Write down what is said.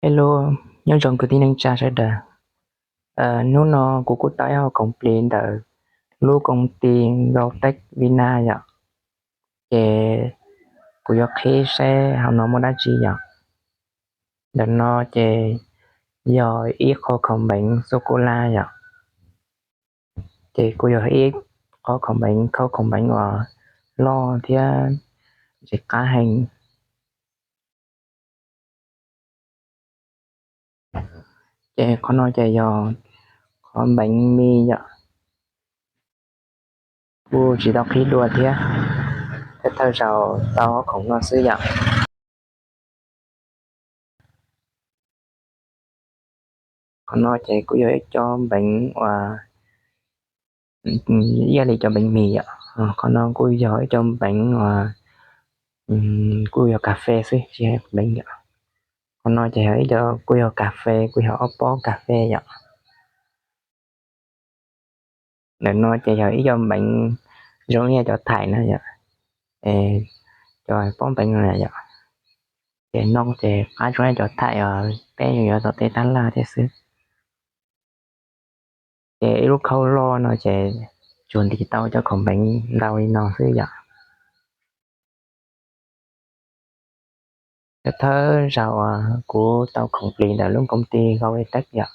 Hello, nhân dân của tin anh cha sẽ đờ. Nếu nó của cô tái họ complain đờ lu công ty gạo tech vina vậy. Chè của yo khi sẽ họ nó muốn đá chi vậy. Đờ nó chè yo ít khó không bệnh sô cô la vậy. Chè của yo ít khó không bệnh và lo thì chè cá hành. Chè có nói chè yo khó bệnh mi vậy. Bu chỉ đọc khi đùa thì thế thôi sao tao không nói sư vậy. Có nói chè của yo ít cho bệnh và gia đình cho bánh mì ạ. Còn nó cô giỏi trong bánh và cô giỏi cà phê xí chị em bánh ạ. Còn nó chỉ hỏi cho cô giỏi cà phê cô giỏi bó cà phê ạ. Để nó chỉ hỏi cho bánh giống như cho thải nữa ạ. Cho bó bánh này ạ. Để nó chỉ ai cho thải ở bé nhiều cho tê tán la thế xí. Để lúc khâu lo nó chỉ chuẩn thì tao cho còn bánh đau đi nó xí ạ. Cái thơ sao của tao không lì là lúc công ty gọi tách vậy.